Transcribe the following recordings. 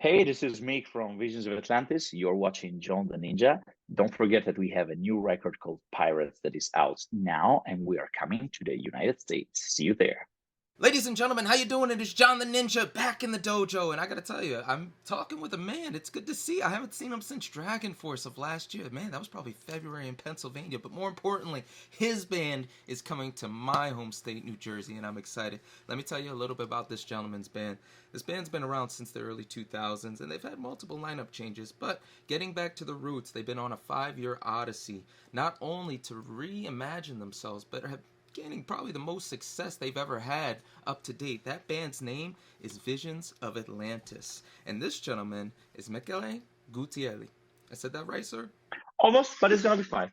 Hey, this is Meek from Visions of Atlantis. You're watching John the Ninja. Don't forget that we have a new record called Pirates that is out now, and we are coming to the United States. See you there. Ladies and gentlemen, how you doing? It is John the Ninja back in the dojo, and I gotta tell you, I'm talking with a man. It's good to see. I haven't seen him since Dragon Force of last year. Man, that was probably February in Pennsylvania. But more importantly, his band is coming to my home state, New Jersey, and I'm excited. Let me tell you a little bit about this gentleman's band. This band's been around since the early 2000s, and they've had multiple lineup changes. But getting back to the roots, they've been on a 5-year odyssey, not only to reimagine themselves, but have gaining probably the most success they've ever had up to date. That band's name is Visions of Atlantis. And this gentleman is Michele Guaitoli. I said that right, sir? Almost, but it's going to be fine.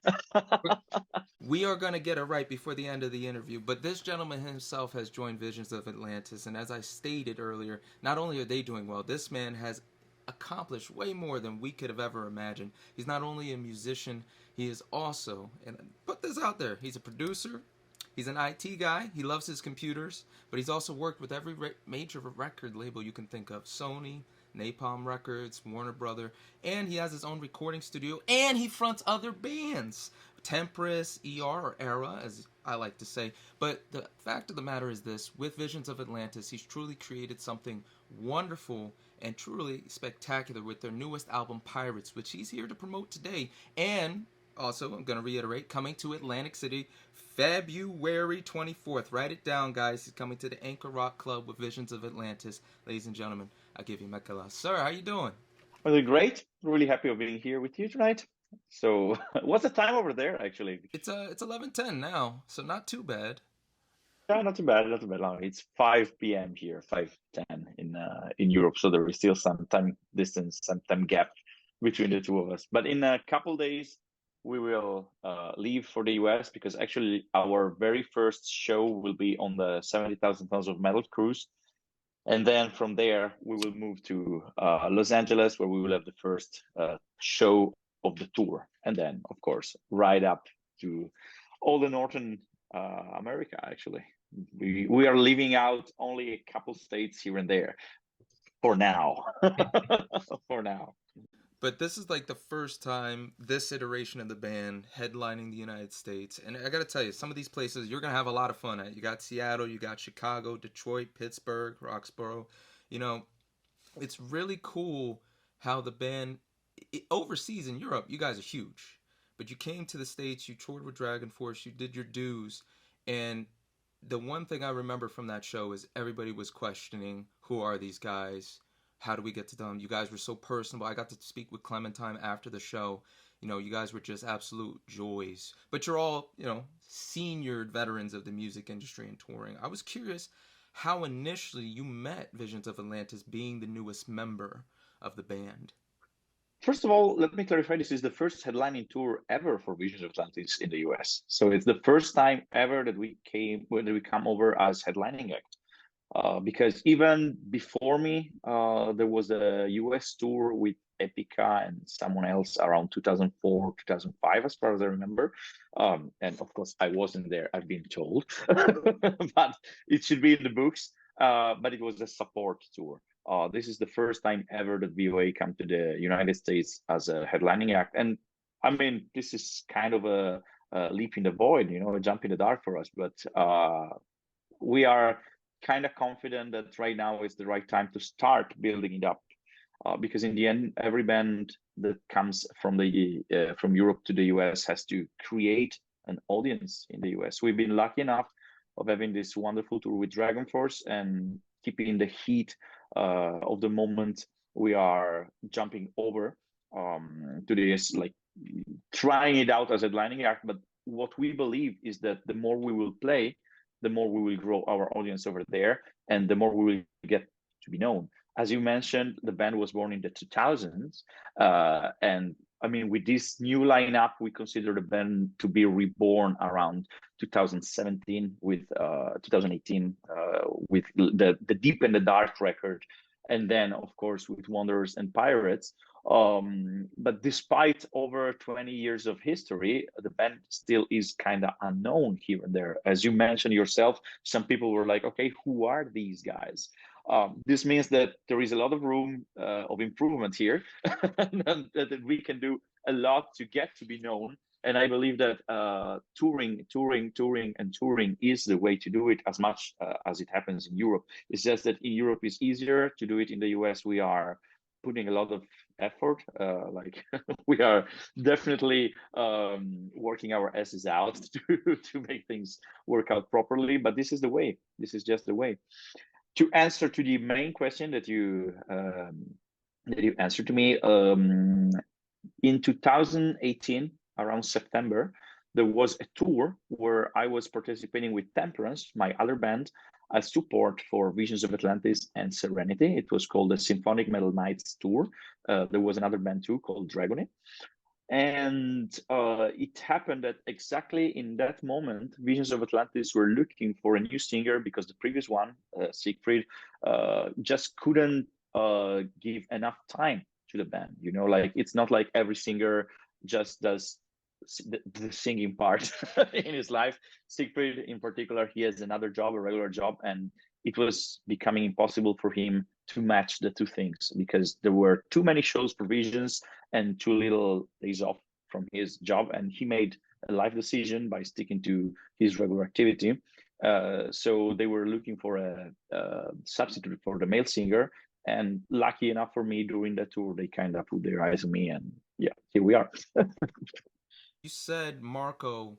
We are going to get it right before the end of the interview. But this gentleman himself has joined Visions of Atlantis. And as I stated earlier, not only are they doing well, this man has accomplished way more than we could have ever imagined. He's not only a musician, he is also, and put this out there, he's a producer. He's an IT guy. He loves his computers, but he's also worked with every major record label you can think of. Sony, Napalm Records, Warner Brother, and he has his own recording studio, and he fronts other bands. Temperance, ER, or Era, as I like to say. But the fact of the matter is this, with Visions of Atlantis, he's truly created something wonderful and truly spectacular with their newest album, Pirates, which he's here to promote today. And also, I'm going to reiterate, coming to Atlantic City, February 24th. Write it down, guys. He's coming to the Anchor Rock Club with Visions of Atlantis. Ladies and gentlemen, I give you Michele. Sir, how you doing? I'm doing great. Really happy of being here with you tonight. So, what's the time over there, actually? It's 11:10 now, so not too bad. Yeah, not too bad, not too bad. No, it's 5 p.m. here, 5:10 in Europe. So there is still some time distance, some time gap between the two of us. But in a couple days, we will leave for the US because actually our very first show will be on the 70,000 Tons of Metal cruise. And then from there, we will move to Los Angeles, where we will have the first show of the tour. And then, of course, right up to all the Northern America, actually. We are leaving out only a couple states here and there for now. For now. But this is like the first time this iteration of the band headlining the United States. And I got to tell you, some of these places you're going to have a lot of fun at. You got Seattle, you got Chicago, Detroit, Pittsburgh, Roxborough. You know, it's really cool how the band, overseas in Europe, you guys are huge. But you came to the States, you toured with Dragon Force, you did your dues. And the one thing I remember from that show is everybody was questioning, who are these guys? How do we get to them? You guys were so personable. I got to speak with Clémentine after the show. You know, you guys were just absolute joys. But you're all, senior veterans of the music industry and touring. I was curious how initially you met Visions of Atlantis being the newest member of the band. First of all, let me clarify, this is the first headlining tour ever for Visions of Atlantis in the US. So it's the first time ever that we come over as headlining act. Because even before me, there was a US tour with Epica and someone else around 2004, 2005, as far as I remember. And of course, I wasn't there, I've been told, but it should be in the books. But it was a support tour. This is the first time ever that VOA come to the United States as a headlining act. And I mean, this is kind of a leap in the void, a jump in the dark for us. But we are kind of confident that right now is the right time to start building it up, because in the end, every band that comes from from Europe to the US has to create an audience in the US. We've been lucky enough of having this wonderful tour with Dragon Force and keeping the heat of the moment. We are jumping over to this, like trying it out as a headlining act. But what we believe is that the more we will play, the more we will grow our audience over there, and the more we will get to be known. As you mentioned, the band was born in the 2000s, and I mean, with this new lineup, we consider the band to be reborn around 2017 with 2018 with the Deep and the Dark record, and then of course with Wanderers and Pirates. But despite over 20 years of history, the band still is kind of unknown here and there. As you mentioned yourself, some people were like, okay, who are these guys? This means that there is a lot of room of improvement here, and that we can do a lot to get to be known. And I believe that touring is the way to do it, as much as it happens in Europe. It's just that in Europe it's easier to do it. In the US, we are putting a lot of effort. Like we are definitely working our asses out to make things work out properly. But this is the way. This is just the way. To answer to the main question that you answered to me, in 2018, around September, there was a tour where I was participating with Temperance, my other band, as support for Visions of Atlantis and Serenity. It was called the Symphonic Metal Nights Tour. There was another band too called Dragony. And it happened that exactly in that moment, Visions of Atlantis were looking for a new singer because the previous one, Siegfried, just couldn't give enough time to the band. You know, like it's not like every singer just does the singing part in his life. Siegfried, in particular, he has another job, a regular job, and it was becoming impossible for him to match the two things because there were too many shows for Visions and too little days off from his job, and he made a life decision by sticking to his regular activity. So they were looking for a substitute for the male singer, and lucky enough for me, during that tour, they kind of put their eyes on me, and yeah, here we are. You said Marco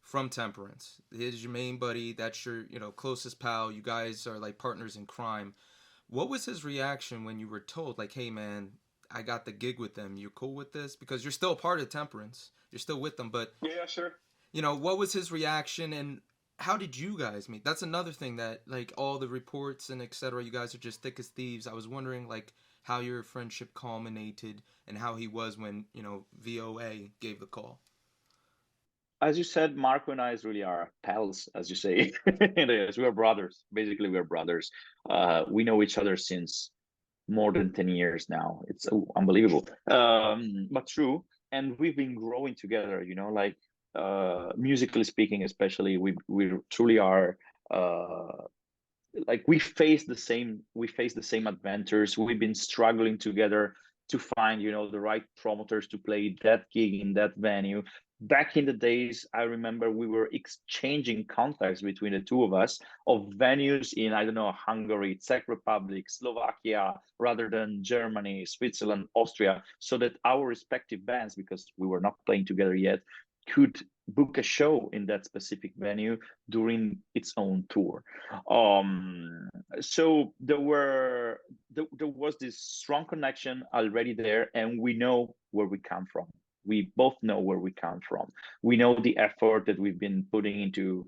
from Temperance. He's your main buddy. That's your, closest pal. You guys are like partners in crime. What was his reaction when you were told, like, hey, man, I got the gig with them. You cool with this? Because you're still part of Temperance. You're still with them. But, yeah, sure. What was his reaction and how did you guys meet? That's another thing that, like, all the reports and etc. You guys are just thick as thieves. I was wondering, like, how your friendship culminated and how he was when, VOA gave the call. As you said, Marco and I really are pals, as you say. Yes, we are brothers. Basically, we are brothers. We know each other since more than 10 years now. It's unbelievable, but true. And we've been growing together, like musically speaking, especially, we truly are like we face the same adventures. We've been struggling together to find the right promoters to play that gig in that venue. Back in the days, I remember we were exchanging contacts between the two of us of venues in, I don't know, Hungary, Czech Republic, Slovakia, rather than Germany, Switzerland, Austria, so that our respective bands, because we were not playing together yet, could book a show in that specific venue during its own tour. So there was this strong connection already there, and we know where we come from. We both know where we come from. We know the effort that we've been putting into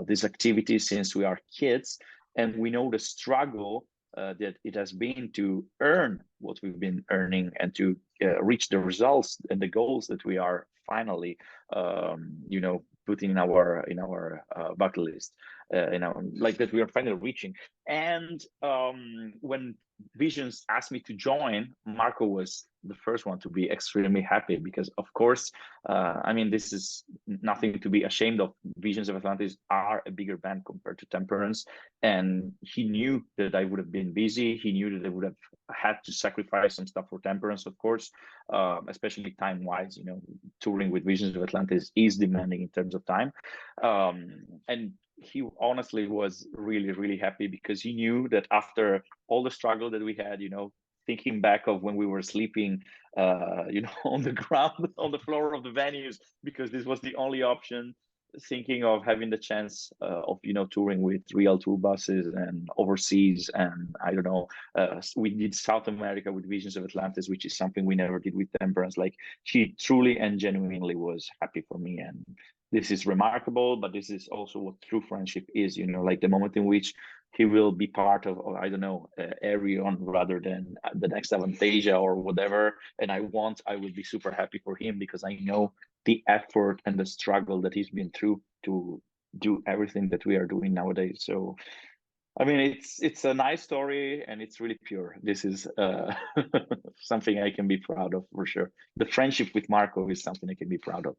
this activity since we are kids, and we know the struggle that it has been to earn what we've been earning and to reach the results and the goals that we are finally, putting in our bucket list, like that we are finally reaching. And when Visions asked me to join, Marco was the first one to be extremely happy because, of course, this is nothing to be ashamed of. Visions of Atlantis are a bigger band compared to Temperance, and he knew that I would have been busy. He knew that I would have had to sacrifice some stuff for Temperance, of course, especially time-wise. Touring with Visions of Atlantis is demanding in terms of time, and he honestly was really, really happy because he knew that after all the struggle that we had, thinking back of when we were sleeping, on the ground, on the floor of the venues, because this was the only option, thinking of having the chance of, touring with real tour buses and overseas. And I don't know, we did South America with Visions of Atlantis, which is something we never did with Temperance. Like, he truly and genuinely was happy for me. And this is remarkable, but this is also what true friendship is, like the moment in which he will be part of I don't know, Arion rather than the next Avantasia or whatever. And I would be super happy for him because I know the effort and the struggle that he's been through to do everything that we are doing nowadays. So, it's a nice story and it's really pure. This is something I can be proud of for sure. The friendship with Marco is something I can be proud of.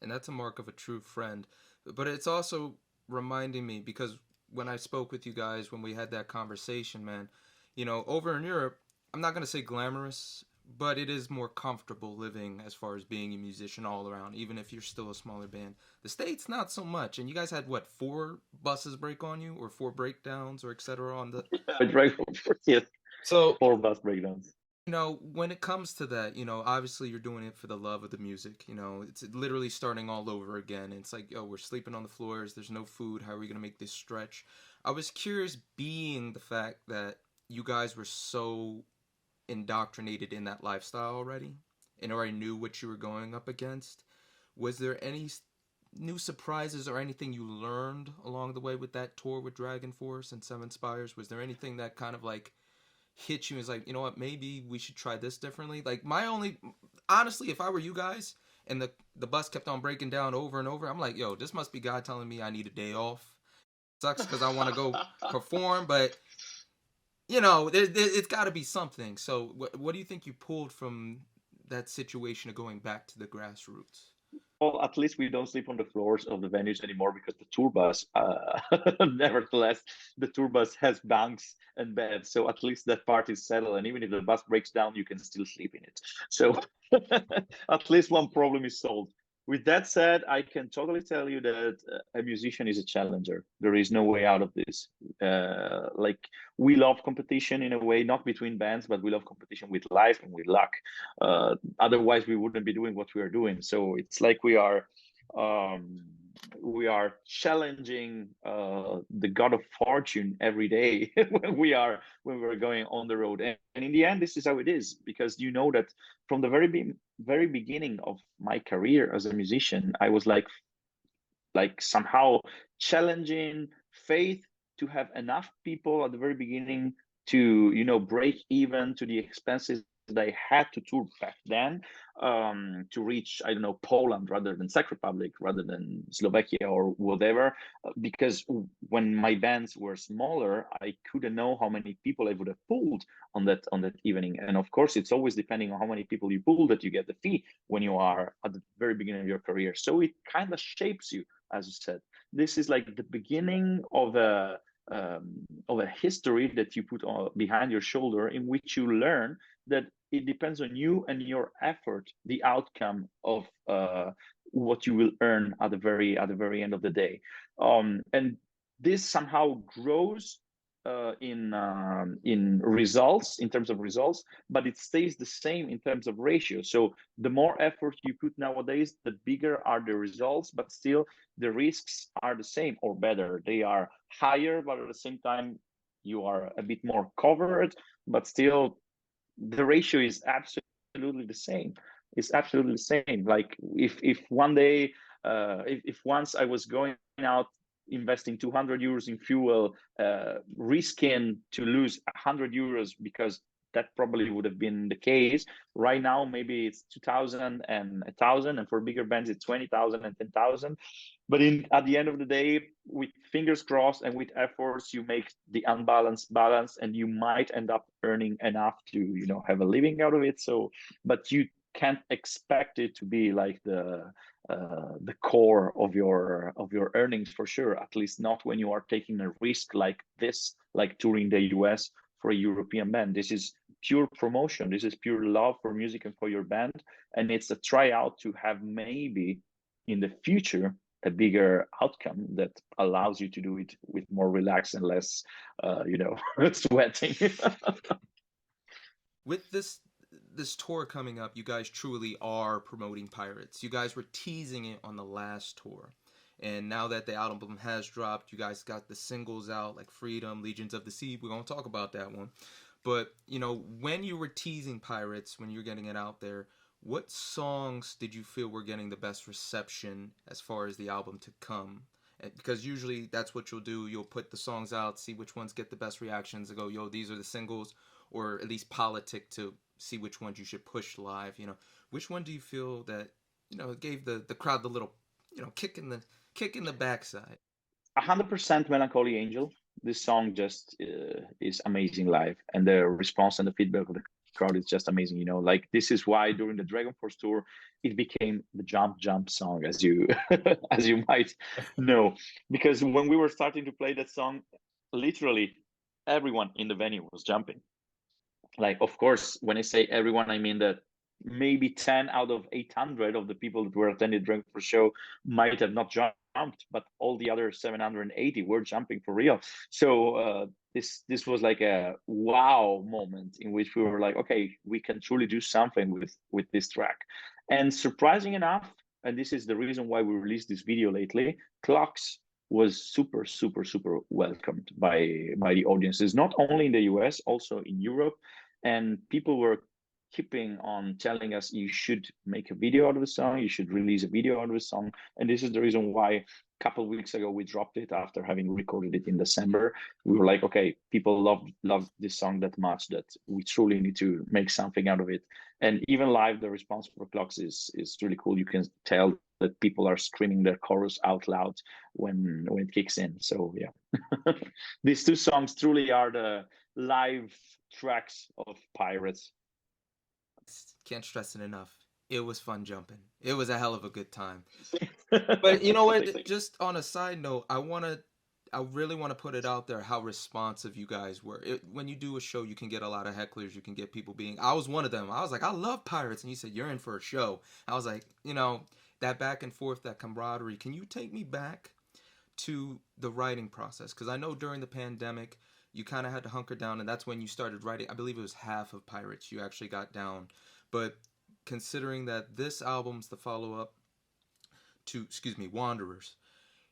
And that's a mark of a true friend. But it's also reminding me, because when I spoke with you guys when we had that conversation, man, over in Europe, I'm not gonna say glamorous, but it is more comfortable living as far as being a musician all around, even if you're still a smaller band. The States, not so much. And you guys had what, 4 buses break on you, or 4 breakdowns, or etc. on the. I drive for yes, So 4 bus breakdowns. when it comes to that, obviously you're doing it for the love of the music. It's literally starting all over again. It's like, we're sleeping on the floors. There's no food. How are we gonna make this stretch? I was curious, being the fact that you guys were so indoctrinated in that lifestyle already and already knew what you were going up against. Was there any new surprises or anything you learned along the way with that tour with Dragon Force and Seven Spires? Was there anything that kind of like hit you as like, you know what, maybe we should try this differently? Like, honestly, if I were you guys and the bus kept on breaking down over and over, I'm like, yo, this must be God telling me I need a day off. Sucks because I want to go perform, but it's got to be something. So what do you think you pulled from that situation of going back to the grassroots? Well, at least we don't sleep on the floors of the venues anymore because the tour bus, nevertheless, the tour bus has bunks and beds. So at least that part is settled. And even if the bus breaks down, you can still sleep in it. So at least one problem is solved. With that said, I can totally tell you that a musician is a challenger. There is no way out of this. Like, we love competition in a way, not between bands, but we love competition with life and with luck. Otherwise, we wouldn't be doing what we are doing. So it's like um, we are challenging the god of fortune every day when we're going on the road. And in the end, this is how it is, because you know that from the very beginning of my career as a musician, I was like somehow challenging faith to have enough people at the very beginning to break even to the expenses that I had to tour back then, to reach, I don't know, Poland rather than Czech Republic, rather than Slovakia or whatever. Because when my bands were smaller, I couldn't know how many people I would have pulled on that evening. And of course, it's always depending on how many people you pull that you get the fee when you are at the very beginning of your career. So it kind of shapes you, as you said. This is like the beginning of a history that you put behind your shoulder, in which you learn that it depends on you and your effort, the outcome of what you will earn at the very end of the day. And this somehow grows in results, in terms of results, but it stays the same in terms of ratio. So the more effort you put nowadays, the bigger are the results, but still the risks are the same, or better, they are higher, but at the same time you are a bit more covered, but still the ratio is absolutely the same. It's absolutely the same. Like, if one day, if once I was going out investing 200 euros in fuel, risking to lose 100 euros, because that probably would have been the case. Right now, maybe it's 2,000 and 1,000, and for bigger bands, it's 20,000 and 10,000. But at the end of the day, with fingers crossed and with efforts, you make the unbalanced balance, and you might end up earning enough to have a living out of it. So, but you can't expect it to be like the core of your earnings, for sure. At least not when you are taking a risk like this, like touring the US for a European band. This is pure promotion. This is pure love for music and for your band, and it's a tryout to have maybe in the future a bigger outcome that allows you to do it with more relax and less sweating. With this tour coming up, you guys truly are promoting Pirates. You guys were teasing it on the last tour, and now that the album has dropped, you guys got the singles out, like Freedom, Legions of the Sea. We're gonna talk about that one. But when you were teasing Pirates, when you were getting it out there, what songs did you feel were getting the best reception as far as the album to come? Because usually that's what you'll do. You'll put the songs out, see which ones get the best reactions, and go, yo, these are the singles, or at least politic to see which ones you should push live. Which one do you feel that gave the crowd the little kick in the backside? 100% Melancholy Angel. This song just is amazing live, and the response and the feedback of the crowd is just amazing. You know, like this is why during the Dragon Force tour, it became the jump jump song, as you as you might know, because when we were starting to play that song, literally everyone in the venue was jumping. Like, of course, when I say everyone, I mean that maybe 10 out of 800 of the people that were attending Drink for Show might have not jumped, but all the other 780 were jumping for real. So this was like a wow moment in which we were like, okay, we can truly do something with this track. And surprising enough, and this is the reason why we released this video lately, Clocks was super, super, super welcomed by the audiences, not only in the US, also in Europe. And people were keeping on telling us, you should make a video out of the song, you should release a video out of the song. And this is the reason why a couple of weeks ago we dropped it after having recorded it in December. We were like, okay, people love this song that much that we truly need to make something out of it. And even live, the response for Clocks is really cool. You can tell that people are screaming their chorus out loud when it kicks in. So yeah, these two songs truly are the live tracks of Pirates. Can't stress it enough. It was fun jumping. It was a hell of a good time. But you know what? Just on a side note, I really want to put it out there how responsive you guys were. When you do a show, you can get a lot of hecklers. You can get people being. I was one of them. I was like, I love Pirates, and you said you're in for a show. I was like, you know, that back and forth, that camaraderie. Can you take me back to the writing process? Because I know during the pandemic, you kind of had to hunker down, and that's when you started writing. I believe it was half of Pirates you actually got down. But considering that this album's the follow-up to, Wanderers,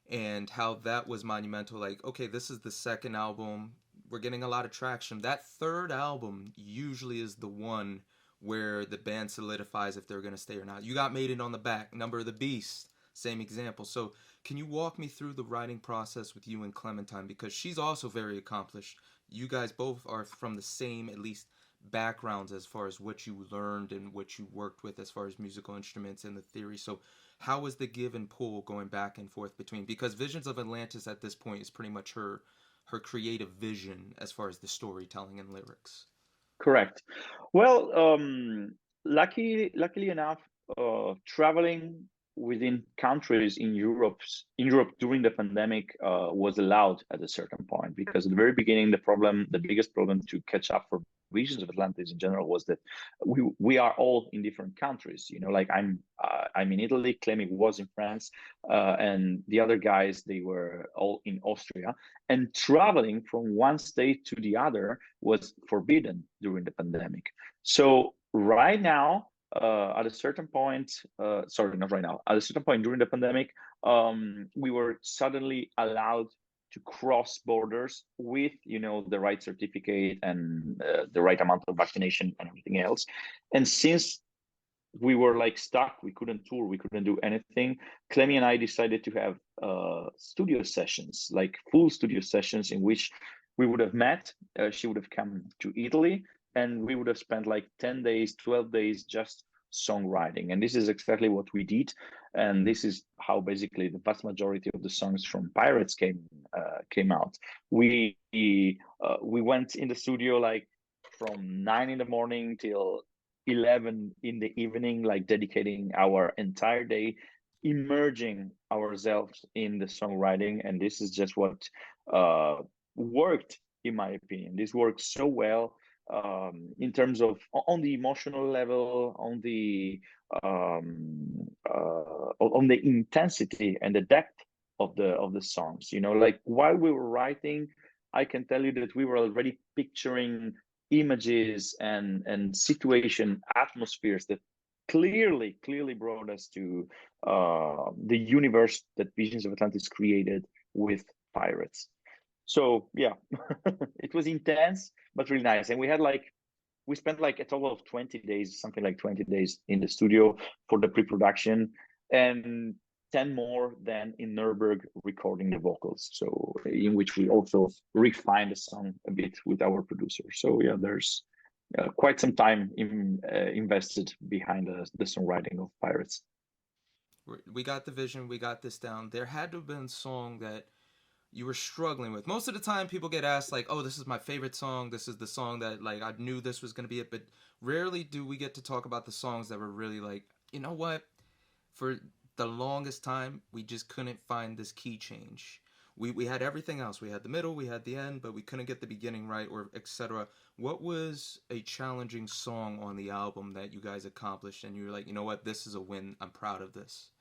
and how that was monumental, like, okay, this is the second album, we're getting a lot of traction. That third album usually is the one where the band solidifies if they're going to stay or not. You got Made It on the Back, Number of the Beast, same example. So can you walk me through the writing process with you and Clémentine, because she's also very accomplished. You guys both are from the same, at least, backgrounds as far as what you learned and what you worked with as far as musical instruments and the theory. So how was the give and pull going back and forth between, because Visions of Atlantis at this point is pretty much her creative vision as far as the storytelling and lyrics? Correct. Well, luckily enough, traveling within countries in Europe during the pandemic was allowed at a certain point, because at the very beginning, the biggest problem to catch up for Visions of Atlantis in general was that we are all in different countries. You know, like I'm in Italy, Clémy was in France, and the other guys, they were all in Austria. And traveling from one state to the other was forbidden during the pandemic. So right now, at a certain point, sorry, not right now, at a certain point during the pandemic, we were suddenly allowed to cross borders with, you know, the right certificate and the right amount of vaccination and everything else. And since we were like stuck, we couldn't tour, we couldn't do anything, Clémy and I decided to have studio sessions, like full studio sessions, in which we would have met. She would have come to Italy, and we would have spent like 10 days, 12 days just songwriting. And this is exactly what we did. And this is how basically the vast majority of the songs from Pirates came out. We went in the studio like from 9 in the morning till 11 in the evening, like dedicating our entire day, immersing ourselves in the songwriting. And this is just what worked, in my opinion. This worked so well in terms of on the emotional level, on the intensity and the depth of the songs. You know, like while we were writing, I can tell you that we were already picturing images and situation atmospheres that clearly brought us to the universe that Visions of Atlantis created with Pirates. So yeah, it was intense but really nice. And we spent like a total of 20 days, something like 20 days in the studio for the pre-production, and 10 more than in Nuremberg recording the vocals. So in which we also refined the song a bit with our producer. So yeah, there's quite some time invested behind the songwriting of Pirates. We got the vision, we got this down. There had to have been a song that you were struggling with. Most of the time people get asked like, oh, this is my favorite song, this is the song that like I knew this was going to be it, but rarely do we get to talk about the songs that were really like, you know what, for the longest time we just couldn't find this key change. We had everything else, we had the middle, we had the end, but we couldn't get the beginning right, or etc. What was a challenging song on the album that you guys accomplished and you were like, you know what, this is a win, I'm proud of this?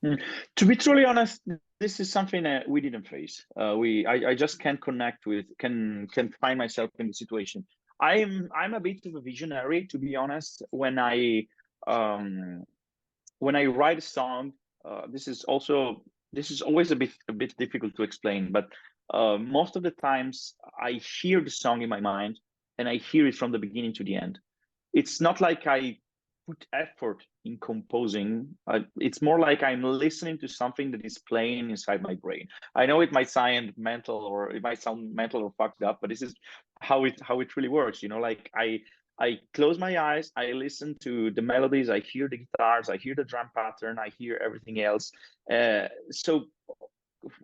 Mm. To be truly honest, this is something that we didn't face. I just can't connect with, can find myself in the situation. I'm a bit of a visionary, to be honest. When I write a song, this is always a bit difficult to explain, but most of the times I hear the song in my mind and I hear it from the beginning to the end. It's not like I put effort in composing. It's more like I'm listening to something that is playing inside my brain. I know it might sound mental, or it might sound mental or fucked up, but this is how it really works. Like I close my eyes, I listen to the melodies, I hear the guitars, I hear the drum pattern, I hear everything else. So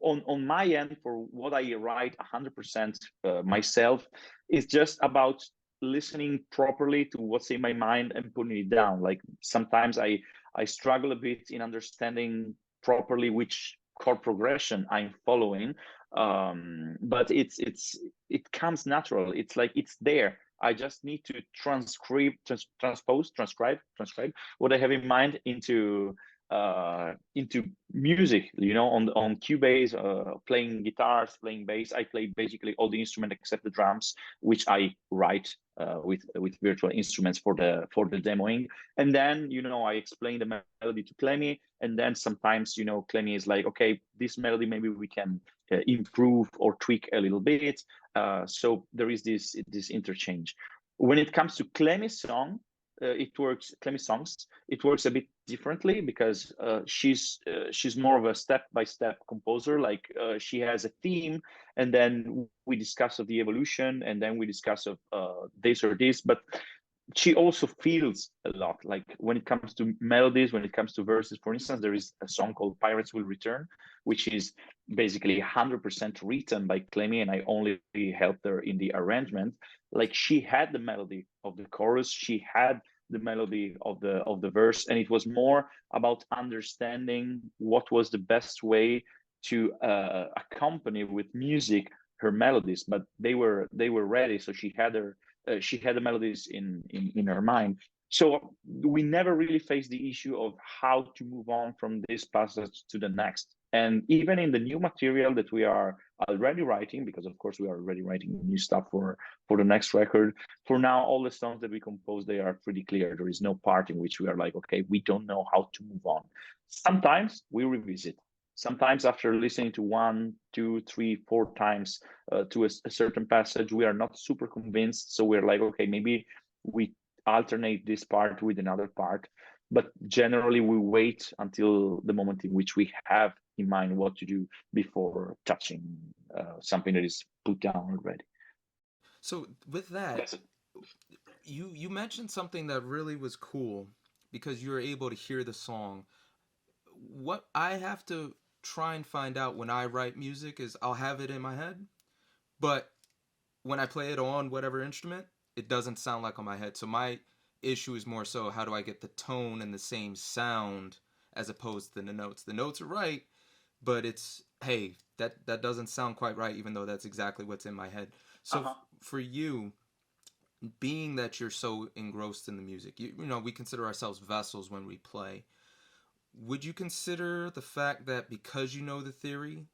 on my end, for what I write 100% myself, is just about listening properly to what's in my mind and putting it down. Like sometimes I struggle a bit in understanding properly which chord progression I'm following, but it comes natural. It's like it's there. I just need to transcribe what I have in mind into music, on Cubase, playing guitars, playing bass. I play basically all the instruments except the drums, which I write with virtual instruments for the demoing. And then I explain the melody to Clemmy, and then sometimes Clemmy is like, okay, this melody maybe we can improve or tweak a little bit. So there is this interchange. When it comes to Clemmy's songs, it works a bit differently, because she's more of a step-by-step composer. Like she has a theme, and then we discuss of the evolution, and then we discuss of this or this. But she also feels a lot. Like when it comes to melodies, when it comes to verses, for instance, there is a song called Pirates Will Return, which is basically 100% written by Clemmy, and I only helped her in the arrangement. Like she had the melody of the chorus, she had the melody of the verse, and it was more about understanding what was the best way to accompany with music her melodies. But they were ready, so she had the melodies in her mind. So we never really faced the issue of how to move on from this passage to the next. And even in the new material that we are already writing, because of course we are already writing new stuff for the next record, for now all the songs that we compose, they are pretty clear. There is no part in which we are like, okay, we don't know how to move on. Sometimes we revisit. Sometimes after listening to 1, 2, 3, 4 times to a certain passage, we are not super convinced. So we're like, okay, maybe we alternate this part with another part. But generally, we wait until the moment in which we have in mind what to do before touching something that is put down already. So with that, you mentioned something that really was cool, because you're able to hear the song. What I have to try and find out when I write music is I'll have it in my head, but when I play it on whatever instrument, it doesn't sound like on my head. So my issue is more so, how do I get the tone and the same sound as opposed to the notes? The notes are right, but it's, hey, that doesn't sound quite right, even though that's exactly what's in my head. So for you, being that you're so engrossed in the music, we consider ourselves vessels when we play. Would you consider the fact that because you know the theory,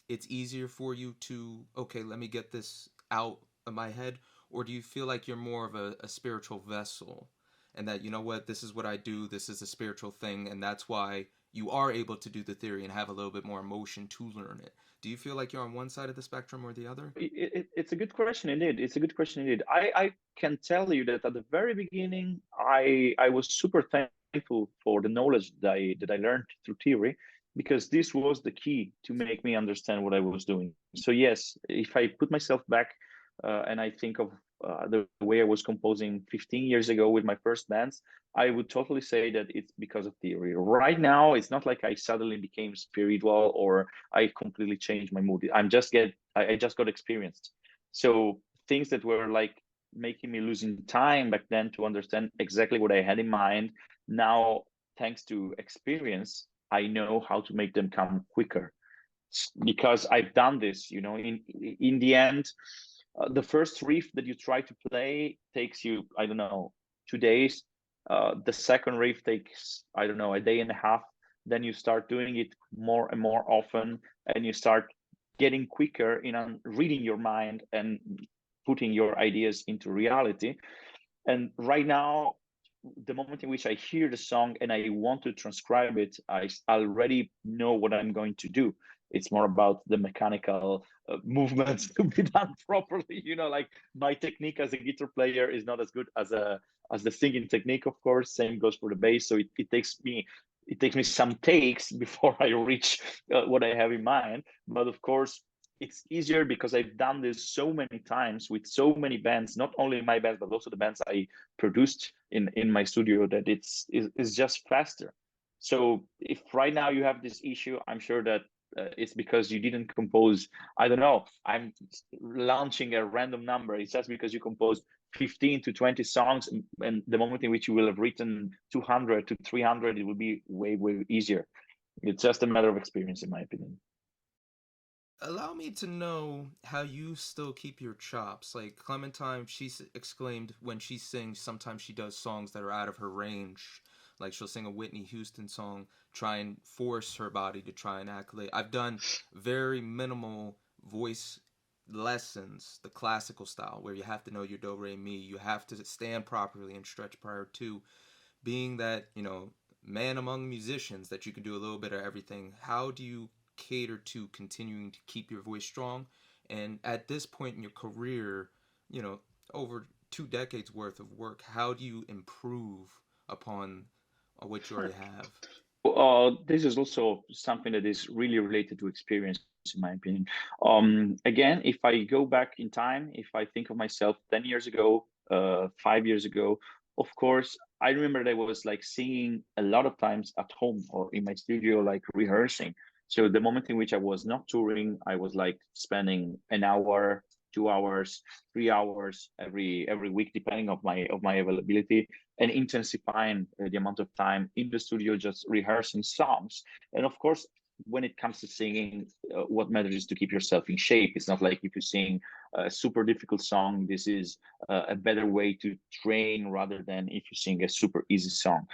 it's easier for you to, okay, let me get this out of my head? Or do you feel like you're more of a spiritual vessel, and that, you know what, this is what I do, this is a spiritual thing, and that's why you are able to do the theory and have a little bit more emotion to learn it? Do you feel like you're on one side of the spectrum or the other? It's a good question indeed. It's a good question indeed. I can tell you that at the very beginning, I was super thankful for the knowledge that I learned through theory, because this was the key to make me understand what I was doing. So yes, if I put myself back and I think of the way I was composing 15 years ago with my first bands, I would totally say that it's because of theory. Right now, it's not like I suddenly became spiritual or I completely changed my mood. I just got experienced. So things that were like making me losing time back then to understand exactly what I had in mind, now thanks to experience, I know how to make them come quicker because I've done this. In the end, the first riff that you try to play takes you, I don't know, 2 days. The second riff takes, I don't know, a day and a half. Then you start doing it more and more often, and you start getting quicker in reading your mind and putting your ideas into reality. And right now, the moment in which I hear the song and I want to transcribe it, I already know what I'm going to do. It's more about the mechanical movements to be done properly. Like my technique as a guitar player is not as good as the singing technique, of course. Same goes for the bass. So it takes me some takes before I reach what I have in mind. But of course, it's easier because I've done this so many times with so many bands, not only my bands, but also the bands I produced in my studio, that it's just faster. So if right now you have this issue, I'm sure that it's because you didn't compose, I don't know, I'm launching a random number. It's just because you composed 15 to 20 songs, and the moment in which you will have written 200 to 300, it will be way, way easier. It's just a matter of experience, in my opinion. Allow me to know how you still keep your chops. Like Clementine, exclaimed when she sings, sometimes she does songs that are out of her range. Like she'll sing a Whitney Houston song, try and force her body to try and accolade. I've done very minimal voice lessons, the classical style, where you have to know your do, re, mi. You have to stand properly and stretch prior to. Being that, man among musicians, that you can do a little bit of everything, how do you cater to continuing to keep your voice strong? And at this point in your career, over 2 decades worth of work, how do you improve upon what you already have? This is also something that is really related to experience, in my opinion. Again, if I go back in time, if I think of myself 10 years ago, 5 years ago, of course, I remember that I was like singing a lot of times at home or in my studio, like rehearsing. So the moment in which I was not touring, I was like spending an hour, 2 hours, 3 hours every week, depending of my availability, and intensifying the amount of time in the studio just rehearsing songs. And of course, when it comes to singing, what matters is to keep yourself in shape. It's not like if you sing a super difficult song, this is a better way to train rather than if you sing a super easy song.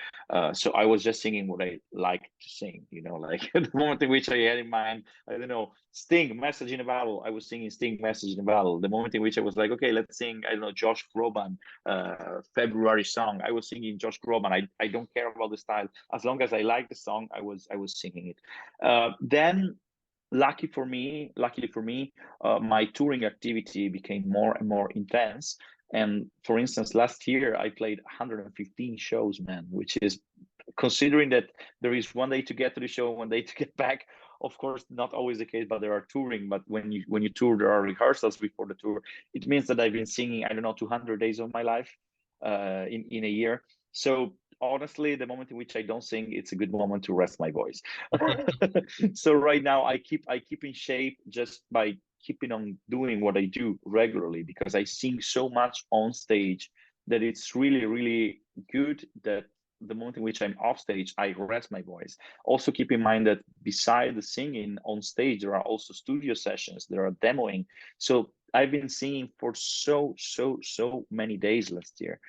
So I was just singing what I like to sing, like at the moment in which I had in mind, I don't know, Sting, Message in a Bottle, I was singing Sting, Message in a Bottle. The moment in which I was like, okay, let's sing, I don't know, Josh Groban, February song, I was singing Josh Groban. I don't care about the style. As long as I like the song, I was singing it. Then luckily for me, my touring activity became more and more intense. And for instance, last year I played 115 shows, man, which is, considering that there is one day to get to the show, one day to get back. Of course, not always the case, but there are touring. But when you tour, there are rehearsals before the tour. It means that I've been singing, I don't know, 200 days of my life in a year. So honestly, the moment in which I don't sing, it's a good moment to rest my voice. So right now I keep in shape just by keeping on doing what I do regularly, because I sing so much on stage that it's really, really good that the moment in which I'm off stage, I rest my voice. Also keep in mind that beside the singing on stage, there are also studio sessions, there are demoing. So I've been singing for so many days last year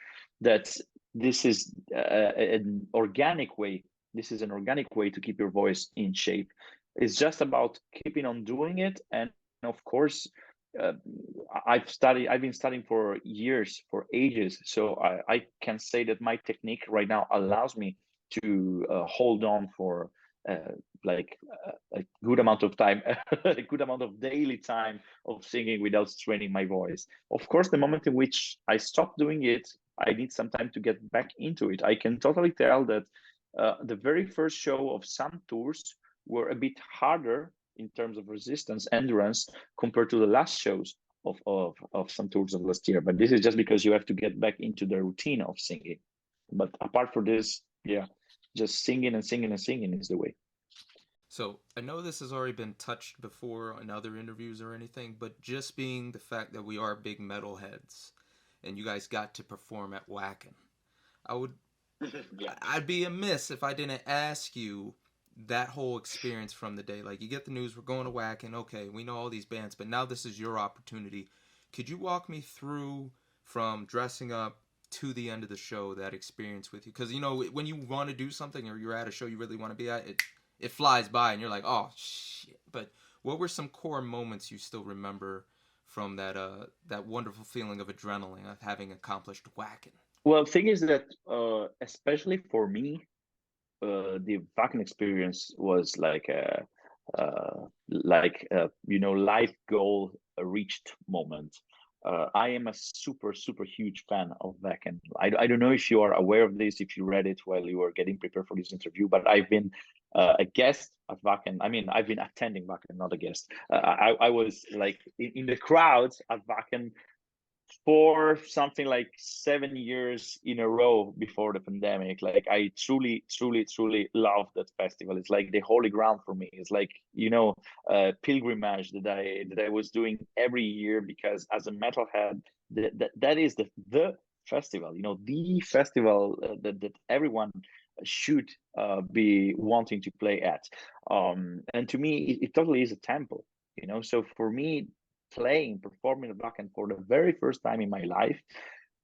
that this is an organic way. This is an organic way to keep your voice in shape. It's just about keeping on doing it. And of course, uh, I've been studying for years, for ages. So I can say that my technique right now allows me to hold on for a good amount of time, a good amount of daily time of singing without straining my voice. Of course, the moment in which I stop doing it, I need some time to get back into it. I can totally tell that the very first show of some tours were a bit harder in terms of resistance, endurance, compared to the last shows. of some tours of last year. But this is just because you have to get back into the routine of singing. But apart from this, yeah, just singing and singing and singing is the way. So I know this has already been touched before in other interviews or anything, but just being the fact that we are big metalheads, and you guys got to perform at Wacken, I would, Yeah. I'd be amiss if I didn't ask you that whole experience from the day. Like, you get the news, we're going to Wacken. Okay, we know all these bands, but now this is your opportunity. Could you walk me through from dressing up to the end of the show, that experience with you? Because when you want to do something or you're at a show you really want to be at, it flies by and you're like, oh shit. But what were some core moments you still remember from that wonderful feeling of adrenaline of having accomplished Wacken? Well, the thing is that especially for me, the Wacken experience was like life goal reached moment. I am a super huge fan of Wacken. I don't know if you are aware of this, if you read it while you were getting prepared for this interview, but I've been a guest at Wacken. I mean, I've been attending Wacken, not a guest. I was like in the crowds at Wacken for something like 7 years in a row before the pandemic. Like, I truly love that festival. It's like the holy ground for me. It's like, pilgrimage that I was doing every year, because as a metalhead, that is the festival, the festival that everyone should be wanting to play at. And to me, it totally is a temple, so for me, performing the Wacken for the very first time in my life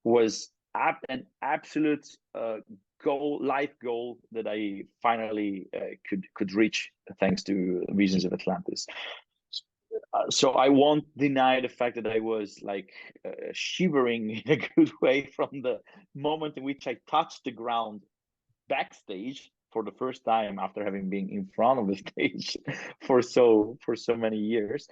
was an absolute life goal that I finally could reach thanks to Visions of Atlantis. So I won't deny the fact that I was like shivering in a good way from the moment in which I touched the ground backstage for the first time after having been in front of the stage for so many years,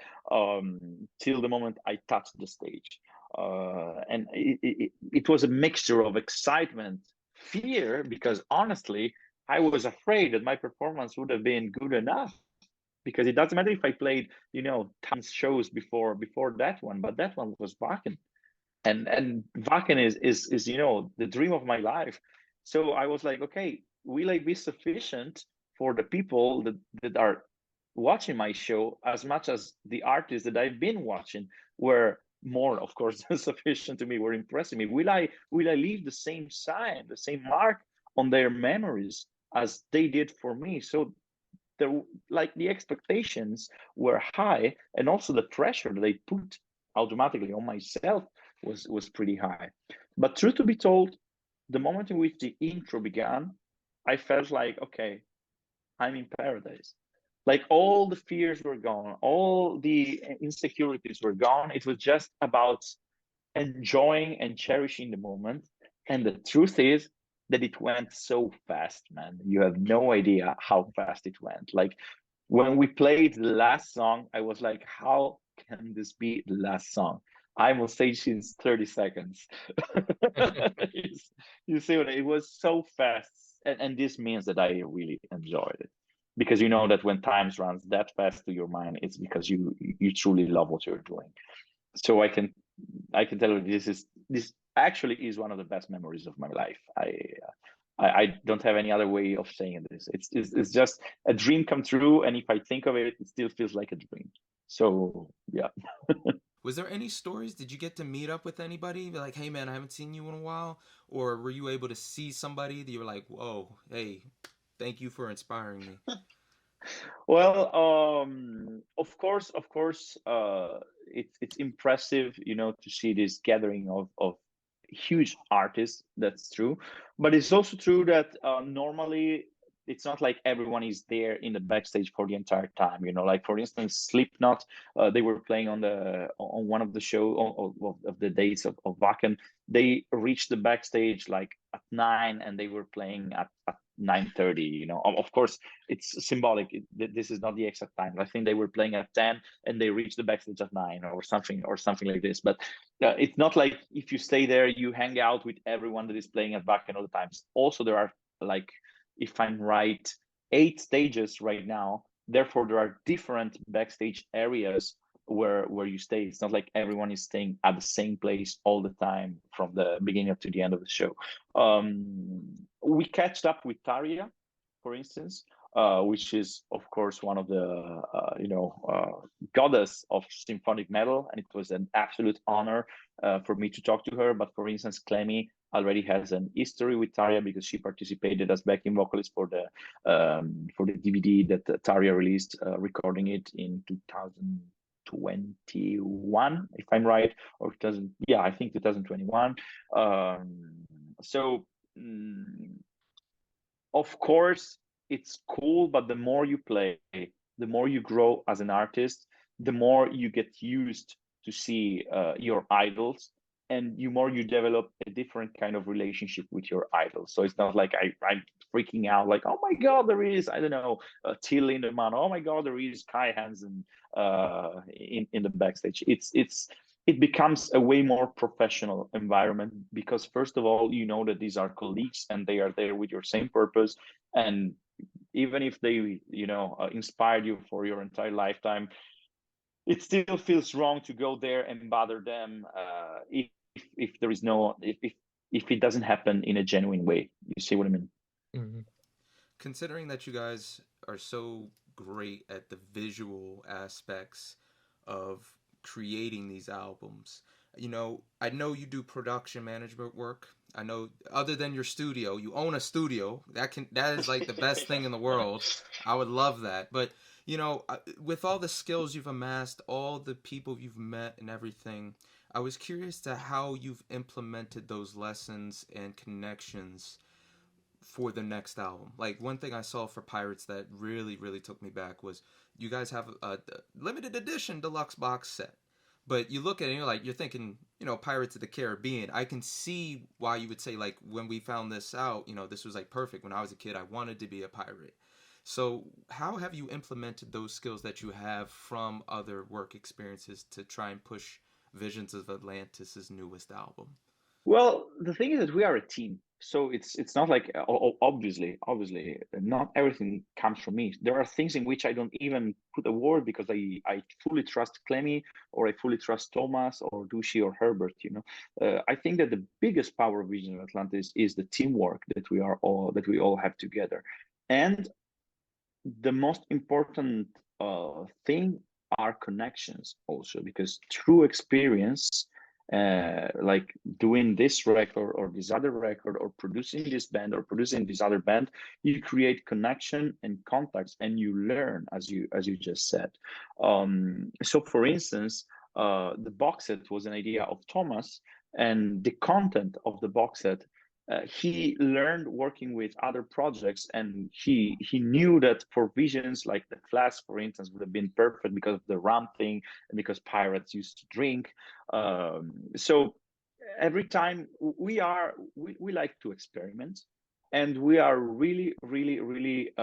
till the moment I touched the stage. And it was a mixture of excitement, fear, because honestly, I was afraid that my performance would have been good enough. Because it doesn't matter if I played, tons shows before that one, but that one was Wacken, and Wacken is the dream of my life. So I was like, okay, will I be sufficient for the people that are watching my show as much as the artists that I've been watching were more, of course, sufficient to me, were impressing me? Will I leave the same sign, the same mark on their memories as they did for me? So the expectations were high, and also the pressure that they put automatically on myself was pretty high. But truth to be told, the moment in which the intro began, I felt like, okay, I'm in paradise. Like, all the fears were gone, all the insecurities were gone. It was just about enjoying and cherishing the moment. And the truth is that it went so fast, man. You have no idea how fast it went. Like, when we played the last song, I was like, how can this be the last song? I'm on stage since 30 seconds. You see what it was so fast. And this means that I really enjoyed it. Because you know that when times runs that fast to your mind, it's because you truly love what you're doing. So I can tell you this actually is one of the best memories of my life. I don't have any other way of saying this. It's just a dream come true, and if I think of it, it still feels like a dream. So yeah. Was there any stories? Did you get to meet up with anybody? Be like, hey man, I haven't seen you in a while. Or were you able to see somebody that you were like, whoa, hey, thank you for inspiring me? Well, of course, it's impressive, to see this gathering of huge artists. That's true, but it's also true that normally it's not like everyone is there in the backstage for the entire time. Like, for instance, Slipknot, they were playing on one of the show of the days of Wacken. They reached the backstage like at 9, and they were playing at 9:30. Of course, it's symbolic. This is not the exact time. I think they were playing at 10 and they reached the backstage at 9 or something like this. But it's not like if you stay there, you hang out with everyone that is playing at Wacken all the times. Also, there are, like, if I'm right, 8 stages right now. Therefore, there are different backstage areas where you stay. It's not like everyone is staying at the same place all the time from the beginning up to the end of the show. We catched up with Taria, for instance, which is of course one of the goddess of symphonic metal, and it was an absolute honor for me to talk to her. But for instance, Clemmy already has an history with Taria because she participated as backing vocalist for the DVD that Taria released, recording it in 2021, if I'm right, or 2000. Yeah, I think 2021. So. Of course, it's cool, but the more you play, the more you grow as an artist, the more you get used to see your idols, and you more you develop a different kind of relationship with your idols. So it's not like I'm freaking out like, oh my god, there is, I don't know, Till Lindemann, oh my god, there is Kai Hansen in the backstage. It becomes a way more professional environment because first of all, you know that these are colleagues and they are there with your same purpose. And even if they, inspired you for your entire lifetime, it still feels wrong to go there and bother them if there is no, if it doesn't happen in a genuine way. You see what I mean? Mm-hmm. Considering that you guys are so great at the visual aspects of creating these albums, I know you do production management work. I know, other than your studio, you own a studio. That is like the best thing in the world. I would love that. But with all the skills you've amassed, all the people you've met and everything, I was curious to how you've implemented those lessons and connections for the next album. Like, one thing I saw for Pirates that really, really took me back was you guys have a limited edition deluxe box set. But you look at it and you're thinking, Pirates of the Caribbean. I can see why you would say, like, when we found this out, this was like perfect. When I was a kid, I wanted to be a pirate. So how have you implemented those skills that you have from other work experiences to try and push Visions of Atlantis' newest album? Well, the thing is that we are a team, so it's not like obviously not everything comes from me. There are things in which I don't even put a word because I fully trust Clemmy, or I fully trust Thomas or Douscha or Herbert. I think that the biggest power of Vision of Atlantis is the teamwork that we all have together, and the most important thing are connections also, because through experience, like doing this record or this other record or producing this band or producing this other band, you create connection and contacts, and you learn as you just said. So for instance, the box set was an idea of Thomas, and the content of the box set, he learned working with other projects, and he knew that for Visions, like the Flask, for instance, would have been perfect because of the rum thing and because pirates used to drink. So every time we like to experiment, and we are really, really, really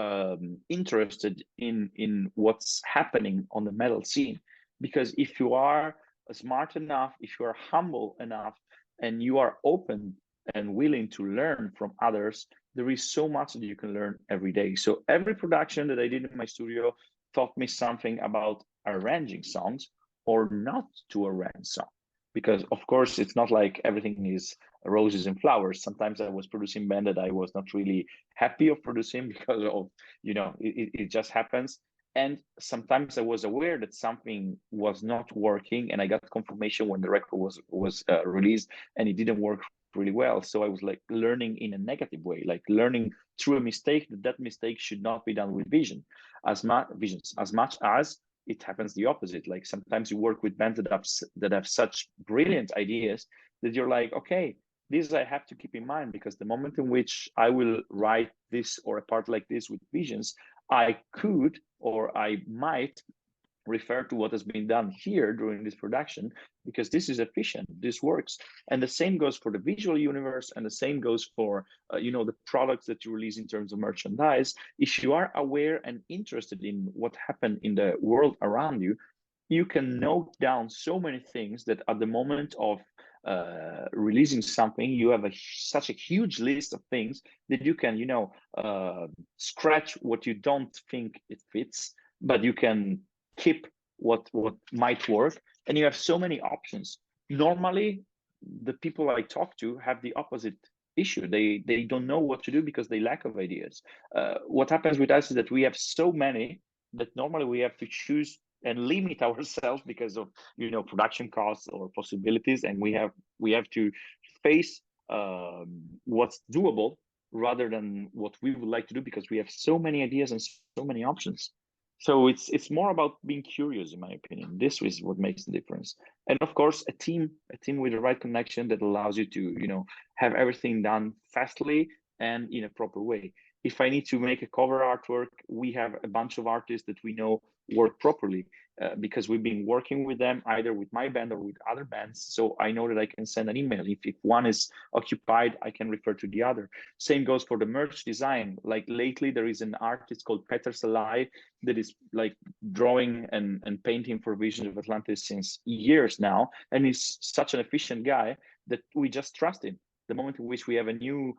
interested in what's happening on the metal scene. Because if you are smart enough, if you are humble enough, and you are open and willing to learn from others, there is so much that you can learn every day. So every production that I did in my studio taught me something about arranging songs or not to arrange songs. Because of course, it's not like everything is roses and flowers. Sometimes I was producing band that I was not really happy of producing because of, it just happens. And sometimes I was aware that something was not working, and I got confirmation when the record was released and it didn't work really well. So I was like learning in a negative way, like learning through a mistake that mistake should not be done with visions, as much as it happens the opposite. Like sometimes you work with bands that have such brilliant ideas that you're like, okay, this I have to keep in mind, because the moment in which I will write this or a part like this with Visions, I could, or I might refer to what has been done here during this production, because this is efficient, this works. And the same goes for the visual universe, and the same goes for the products that you release in terms of merchandise. If you are aware and interested in what happened in the world around you, you can note down so many things that at the moment of releasing something, you have such a huge list of things that you can scratch what you don't think it fits, but you can keep what might work, and you have so many options. Normally, the people I talk to have the opposite issue. They don't know what to do because they lack of ideas. What happens with us is that we have so many that normally we have to choose and limit ourselves because of production costs or possibilities, and we have to face what's doable rather than what we would like to do because we have so many ideas and so many options. So it's more about being curious, in my opinion. This is what makes the difference. And of course, a team with the right connection that allows you to have everything done fastly and in a proper way. If I need to make a cover artwork, we have a bunch of artists that we know work properly because we've been working with them either with my band or with other bands. So I know that I can send an email. If one is occupied, I can refer to the other. Same goes for the merch design. Like lately, there is an artist called Peter Salai that is like drawing and painting for Visions of Atlantis since years now. And he's such an efficient guy that we just trust him. The moment in which we have a new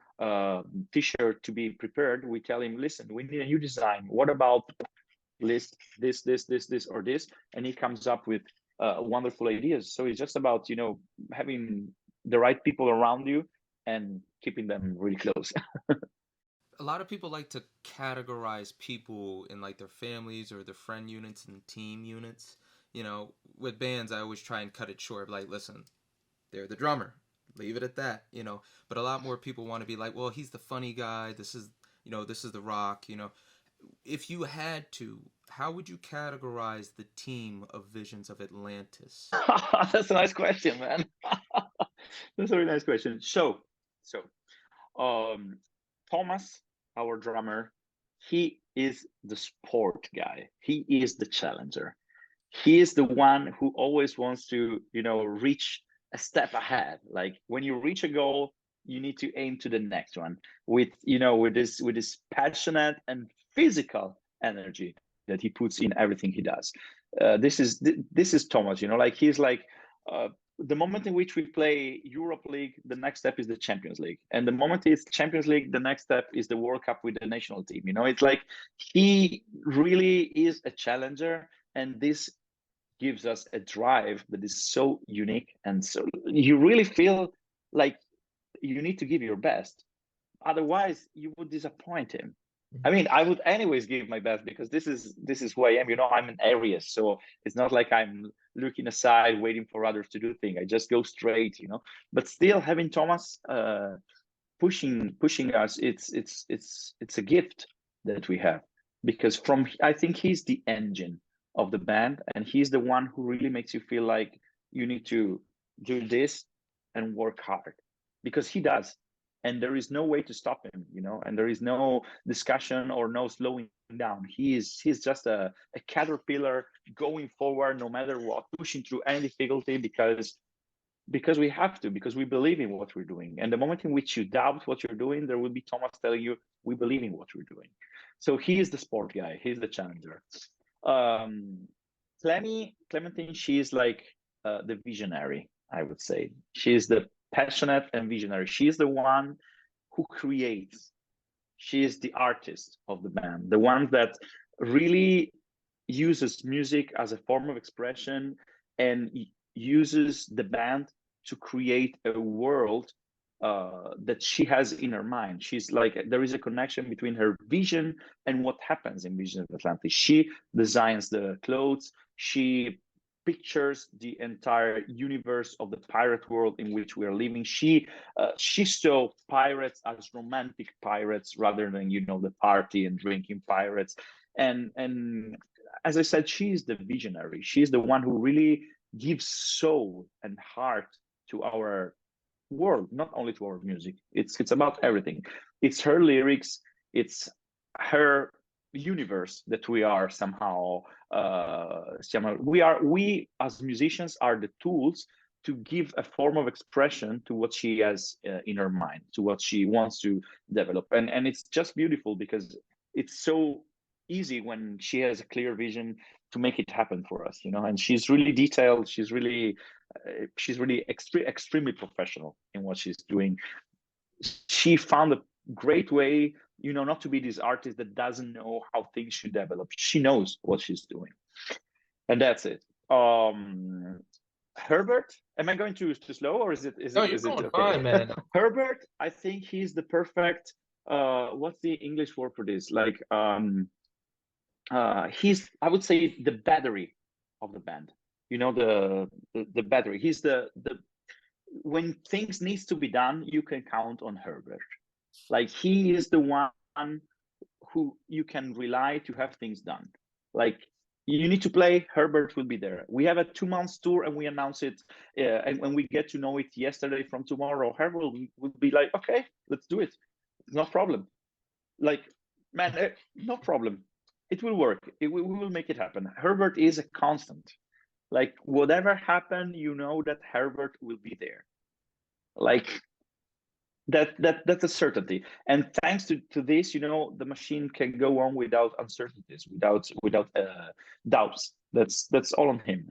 t-shirt to be prepared, we tell him, listen, we need a new design. What about list this, or this? And he comes up with wonderful ideas. So it's just about, having the right people around you and keeping them really close. A lot of people like to categorize people in like their families or their friend units and team units. With bands, I always try and cut it short. Like, listen, they're the drummer. Leave it at that, But a lot more people want to be like, well, he's the funny guy. This is the rock, If you had to, how would you categorize the team of Visions of Atlantis? That's a nice question, man. That's a really nice question. So, Thomas, our drummer, he is the sport guy. He is the challenger. He is the one who always wants to, reach a step ahead. Like when you reach a goal, you need to aim to the next one with this passionate and physical energy that he puts in everything he does. This is Thomas. Like he's like the moment in which we play Europe League, the next step is the Champions League, and the moment it's Champions League, the next step is the World Cup with the national team. It's like he really is a challenger, and this gives us a drive that is so unique, and so you really feel like you need to give your best, otherwise you would disappoint him. I mean, I would anyways give my best because this is who I am. I'm an Aries, so it's not like I'm looking aside waiting for others to do things. I just go straight. But still, having Thomas pushing us, it's a gift that we have, because I think he's the engine of the band, and he's the one who really makes you feel like you need to do this and work hard, because he does, and there is no way to stop him, and there is no discussion or no slowing down. He's just a caterpillar going forward no matter what, pushing through any difficulty, because we have to, because we believe in what we're doing. And the moment in which you doubt what you're doing, there will be Thomas telling you, we believe in what we're doing. So he is the sport guy, he's the challenger. Clementine, she is like the visionary, I would say. She is the passionate and visionary. She is the one who creates. She is the artist of the band, the one that really uses music as a form of expression and uses the band to create a world that she has in her mind. She's like, there is a connection between her vision and what happens in Vision of Atlantis. She designs the clothes. She pictures the entire universe of the pirate world in which we are living. She saw pirates as romantic pirates rather than the party and drinking pirates. And as I said, she is the visionary. She's the one who really gives soul and heart to our world, not only to our music. It's about everything. It's her lyrics, it's her universe that we are somehow we as musicians are the tools to give a form of expression to what she has in her mind, to what she wants to develop. And it's just beautiful, because it's so easy when she has a clear vision to make it happen for us, and she's really detailed. She's really extremely professional in what she's doing. She found a great way, not to be this artist that doesn't know how things should develop. She knows what she's doing. and that's it. Herbert, am I going too slow, or is it No, you're is it going okay? fine, man. Herbert, I think he's the perfect. What's the English word for this? Like, he's, I would say, the battery of the band. You know, the battery. He's the when things needs to be done, you can count on Herbert. Like, he is the one who you can rely to have things done. Like, you need to play, Herbert will be there. We have a 2 months tour and we announce it, and when we get to know it yesterday from tomorrow, Herbert will be like, okay, let's do it. No problem. Like, man, no problem. It will work. We will make it happen. Herbert is a constant. Like, whatever happened, you know that Herbert will be there. Like, that's a certainty. And thanks to this, you know, the machine can go on without uncertainties, without doubts. That's all on him.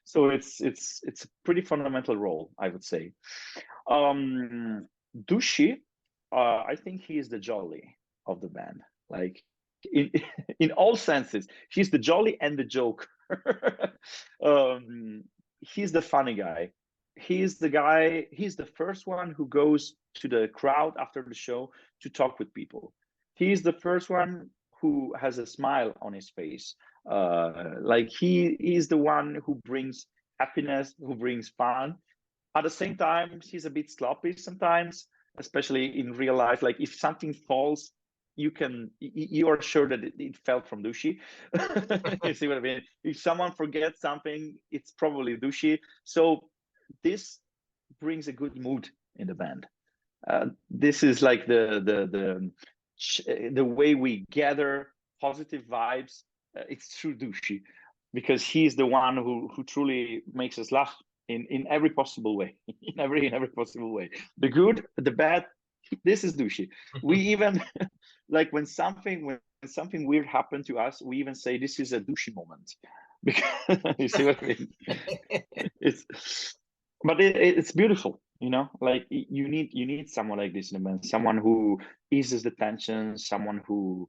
So it's a pretty fundamental role, I would say. Douscha, I think he is the jolly of the band. Like, in in all senses, he's the jolly and the joke. He's the funny guy. He's the guy. He's the first one who goes to the crowd after the show to talk with people. He's the first one who has a smile on his face. Like, he is the one who brings happiness, who brings fun. At the same time, he's a bit sloppy sometimes, especially in real life. Like, if something falls, you are sure that it fell from Douscha. You see what I mean? If someone forgets something, it's probably Douscha. So this brings a good mood in the band. This is like the way we gather positive vibes. It's through Douscha, because he's the one who truly makes us laugh in every possible way, in every possible way. The good, the bad. This is Douscha. We even like, when something weird happened to us, we even say this is a Douscha moment, because you see what I mean. But it's beautiful, you know. Like, you need someone like this in a band, someone who eases the tension, someone who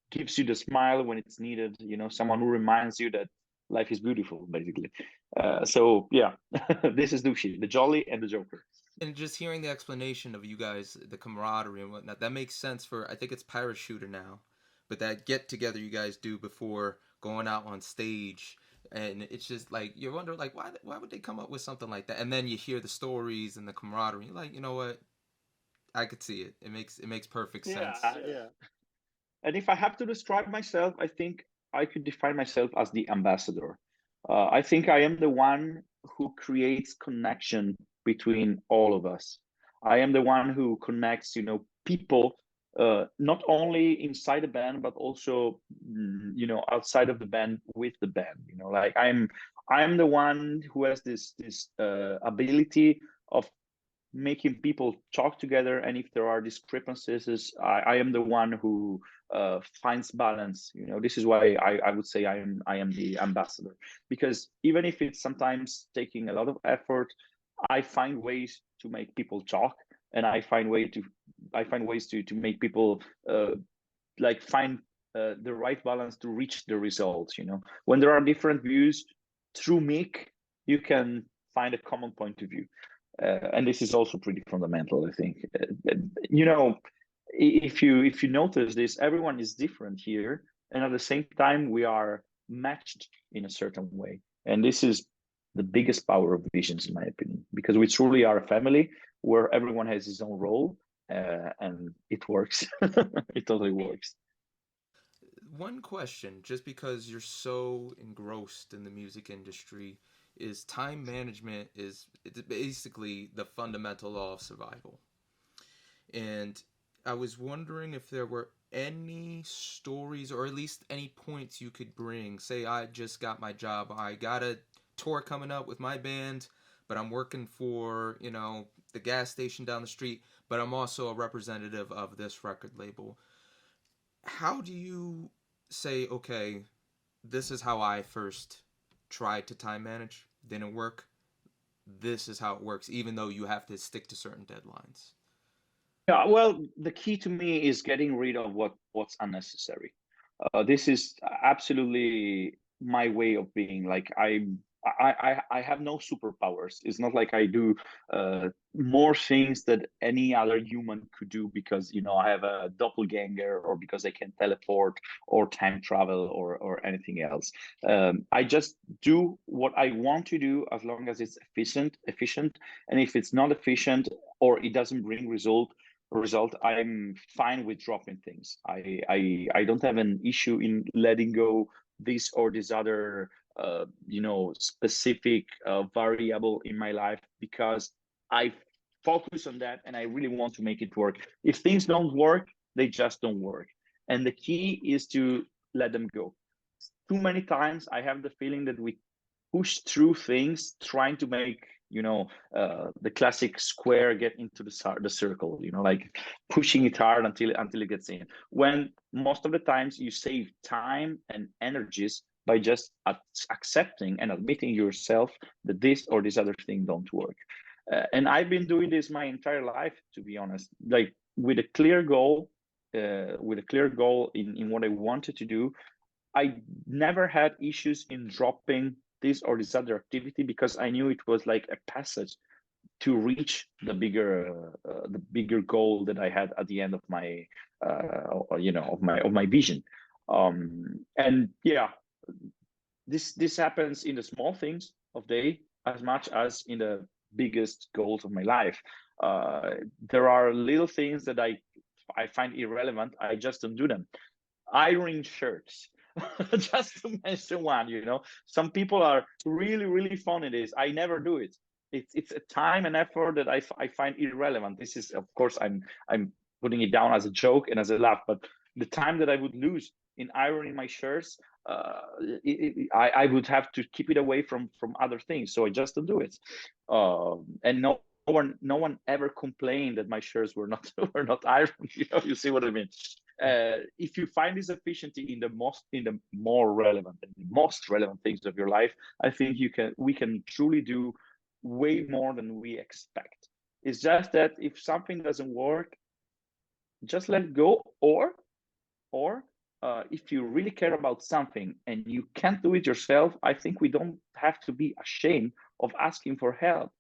gives you the smile when it's needed, you know, someone who reminds you that life is beautiful, basically. So yeah, this is Douscha, the jolly and the joker. And just hearing the explanation of you guys, the camaraderie and whatnot, that makes sense for, I think it's Parachuter now, but that get together you guys do before going out on stage, and it's just like, you wonder, like, why would they come up with something like that? And then you hear the stories and the camaraderie, you're like, you know what, I could see it. It makes perfect sense. Yeah. And if I have to describe myself, I think I could define myself as the ambassador. I think I am the one who creates connection between all of us. I am the one who connects, you know, people, not only inside the band, but also, you know, outside of the band with the band. You know, like, I'm the one who has this ability of making people talk together, and if there are discrepancies, I am the one who finds balance. You know, this is why I would say I am the ambassador, because even if it's sometimes taking a lot of effort, I find ways to make people talk, and I find ways to make people like find the right balance to reach the results. You know, when there are different views, through Meek, you can find a common point of view. And this is also pretty fundamental, I think. You know, if you notice this, everyone is different here, and at the same time, we are matched in a certain way. And this is the biggest power of Visions, in my opinion, because we truly are a family where everyone has his own role, and it works. It totally works. One question, just because you're so engrossed in the music industry, is time management is it's basically the fundamental law of survival. And I was wondering if there were any stories, or at least any points you could bring. Say I just got my job, I got a tour coming up with my band, but I'm working for, you know, the gas station down the street, but I'm also a representative of this record label. How do you say, okay, this is how I first tried to time manage, didn't work, this is how it works, even though you have to stick to certain deadlines? Yeah, well, the key to me is getting rid of what's unnecessary. This is absolutely my way of being. Like I have no superpowers. It's not like I do more things that any other human could do because I have a doppelganger or because I can teleport or time travel or anything else. I just do what I want to do as long as it's efficient, and if it's not efficient or it doesn't bring result, I'm fine with dropping things. I don't have an issue in letting go this or this other specific variable in my life because I focus on that and I really want to make it work. If things don't work, they just don't work. And the key is to let them go. Too many times I have the feeling that we push through things trying to make the classic square get into the circle, like pushing it hard until it gets in, when most of the times you save time and energies by just accepting and admitting yourself that this or this other thing don't work. And I've been doing this my entire life, to be honest, like with a clear goal, in what I wanted to do. I never had issues in dropping this or this other activity because I knew it was like a passage to reach the bigger goal that I had at the end of my of my vision. And yeah, this happens in the small things of day as much as in the biggest goals of my life. There are little things that I find irrelevant. I just don't do them. Ironing shirts, just to mention one. Some people are really fond of this. I never do it. It's a time and effort that I find irrelevant. This is, of course, I'm putting it down as a joke and as a laugh, but the time that I would lose in ironing my shirts, I would have to keep it away from other things, so I just don't do it. And no one ever complained that my shirts were not were not ironed. You see what I mean? If you find this efficiency in the more relevant and the most relevant things of your life, I think we can truly do way more than we expect. It's just that if something doesn't work, just let it go, or if you really care about something and you can't do it yourself, I think we don't have to be ashamed of asking for help.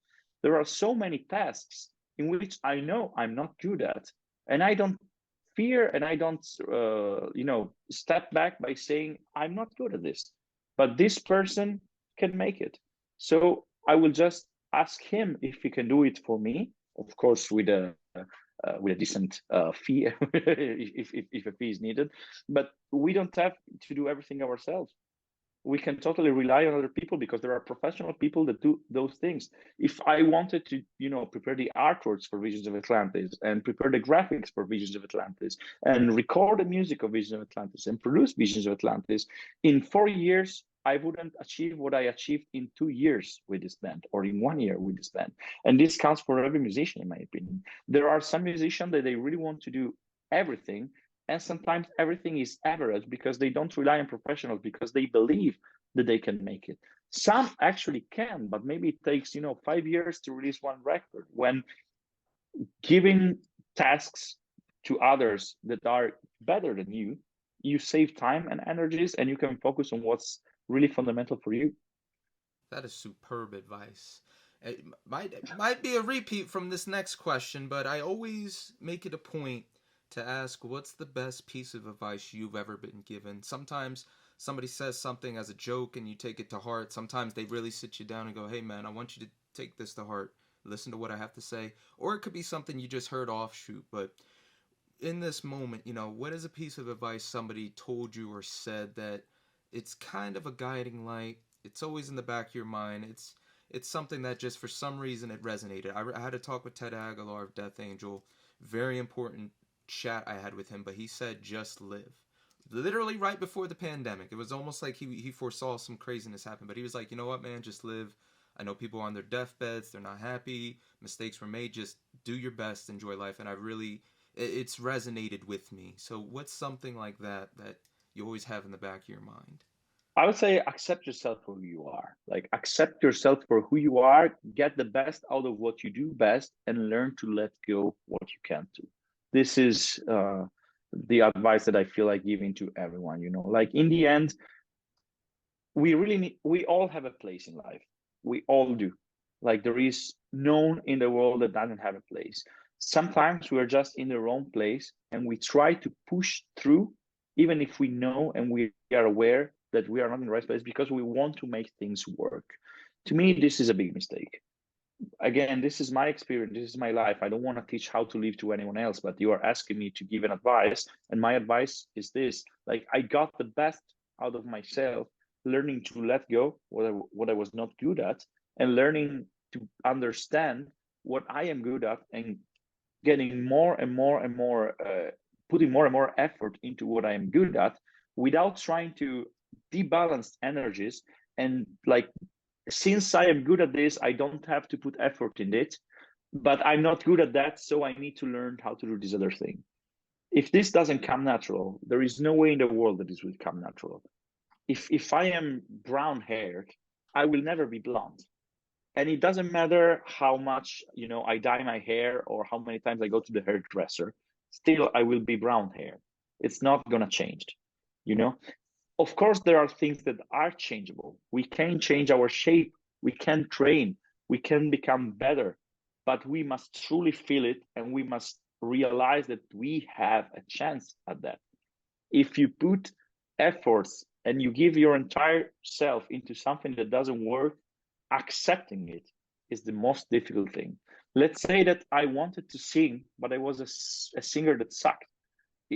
There are so many tasks in which I know I'm not good at, and I don't fear and I don't step back by saying I'm not good at this, but this person can make it. So I will just ask him if he can do it for me, of course with a decent fee if a fee is needed. But we don't have to do everything ourselves. We can totally rely on other people because there are professional people that do those things. If I wanted to, prepare the artworks for Visions of Atlantis and prepare the graphics for Visions of Atlantis and record the music of Visions of Atlantis and produce Visions of Atlantis, in 4 years, I wouldn't achieve what I achieved in 2 years with this band or in 1 year with this band. And this counts for every musician, in my opinion. There are some musicians that they really want to do everything, and sometimes everything is average because they don't rely on professionals because they believe that they can make it. Some actually can, but maybe it takes 5 years to release one record. When giving tasks to others that are better than you save time and energies, and you can focus on what's really fundamental for you. That is superb advice. It might be a repeat from this next question, but I always make it a point to ask, what's the best piece of advice you've ever been given? Sometimes somebody says something as a joke and you take it to heart. Sometimes they really sit you down and go, hey man, I want you to take this to heart. Listen to what I have to say. Or it could be something you just heard offshoot. But in this moment, what is a piece of advice somebody told you or said that it's kind of a guiding light? It's always in the back of your mind. It's something that just for some reason it resonated. I had a talk with Ted Aguilar of Death Angel. Very important chat I had with him, but he said just live. Literally right before the pandemic. It was almost like he foresaw some craziness happen, but he was like, you know what, man, just live. I know people are on their deathbeds, they're not happy, mistakes were made, just do your best, enjoy life. And it's resonated with me. So what's something like that you always have in the back of your mind? I would say accept yourself for who you are. Like accept yourself for who you are, get the best out of what you do best, and learn to let go what you can't do. This is the advice that I feel like giving to everyone, like in the end, we all have a place in life. We all do. Like there is no one in the world that doesn't have a place. Sometimes we're just in the wrong place and we try to push through, even if we know and we are aware that we are not in the right place because we want to make things work. To me, this is a big mistake. Again, this is my experience, this is my life. I don't want to teach how to live to anyone else, but you are asking me to give an advice, and my advice is this: like, I got the best out of myself learning to let go what I was not good at, and learning to understand what I am good at, and getting more and more and more putting more and more effort into what I am good at, without trying to debalance energies. And like, since I am good at this, I don't have to put effort in it, but I'm not good at that, so I need to learn how to do this other thing. If this doesn't come natural, there is no way in the world that this will come natural. If I am brown haired, I will never be blonde. And it doesn't matter how much, I dye my hair or how many times I go to the hairdresser, still I will be brown hair. It's not gonna change, Of course, there are things that are changeable. We can change our shape, we can train, we can become better, but we must truly feel it, and we must realize that we have a chance at that. If you put efforts and you give your entire self into something that doesn't work, accepting it is the most difficult thing. Let's say that I wanted to sing, but I was a singer that sucked.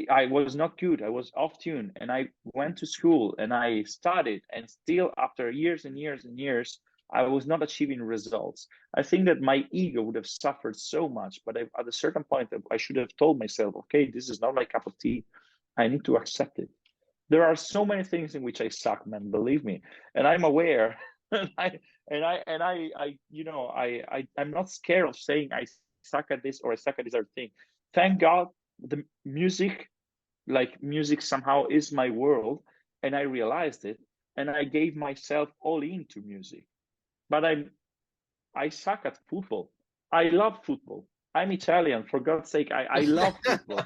I was not good. I was off tune, and I went to school and I studied, and still after years and years and years, I was not achieving results. I think that my ego would have suffered so much, but at a certain point, I should have told myself, okay, this is not my cup of tea. I need to accept it. There are so many things in which I suck, man, believe me, and I'm aware. I'm not scared of saying I suck at this or I suck at this other thing. Thank God, the music somehow is my world, and I realized it, and I gave myself all into music. But I suck at football. I love football. I'm Italian, for God's sake. I love football.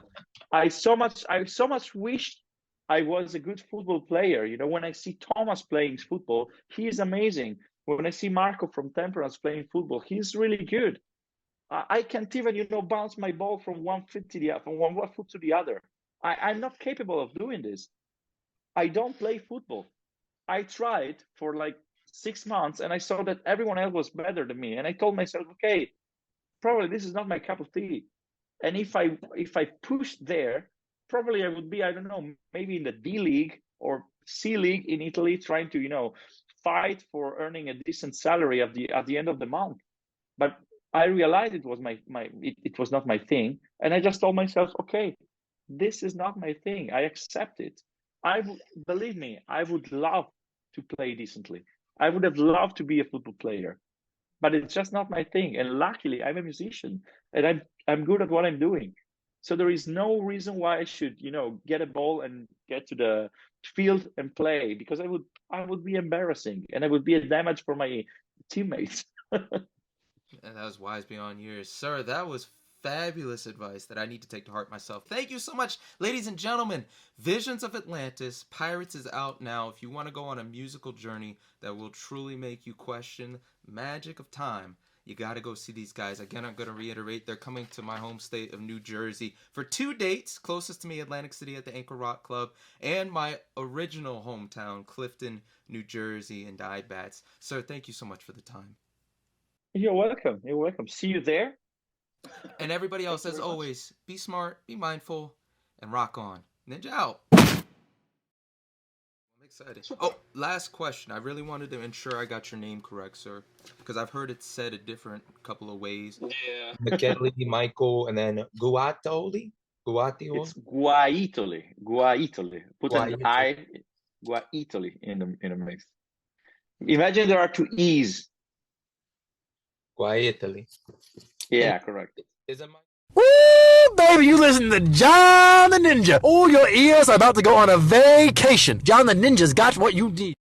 I so much wish I was a good football player. When I see Thomas playing football, he is amazing. When I see Marco from Temperance playing football, he's really good. I can't even, bounce my ball from one foot to the other. I'm not capable of doing this. I don't play football. I tried for like 6 months, and I saw that everyone else was better than me. And I told myself, okay, probably this is not my cup of tea. And if I pushed there, probably I would be, I don't know, maybe in the D League or C League in Italy, trying to, fight for earning a decent salary at the end of the month. But I realized it was it was not my thing, and I just told myself, okay, this is not my thing. I accept it. Believe me, I would love to play decently. I would have loved to be a football player, but it's just not my thing. And luckily, I'm a musician, and I'm good at what I'm doing. So there is no reason why I should, get a ball and get to the field and play, because I would be embarrassing, and I would be a damage for my teammates. And that was wise beyond years. Sir, that was fabulous advice that I need to take to heart myself. Thank you so much, ladies and gentlemen. Visions of Atlantis, Pirates is out now. If you want to go on a musical journey that will truly make you question the magic of time, you got to go see these guys. Again, I'm going to reiterate, they're coming to my home state of New Jersey for 2 dates, closest to me, Atlantic City at the Anchor Rock Club, and my original hometown, Clifton, New Jersey, and Dibats. Sir, thank you so much for the time. You're welcome. You're welcome. See you there. And everybody else, as always, be smart, be mindful, and rock on. Ninja out. I'm excited. Oh, last question. I really wanted to ensure I got your name correct, sir, because I've heard it said a different couple of ways. Yeah. Michele, Michael, and then Guaitoli? Guaitoli? It's Guaitoli. Guaitoli. Put an I, Guaitoli in the mix. Imagine there are 2 E's. Guaitoli. Yeah, correct. Is it my... Woo, baby, you listen to John the Ninja. Oh, your ears are about to go on a vacation. John the Ninja's got what you need.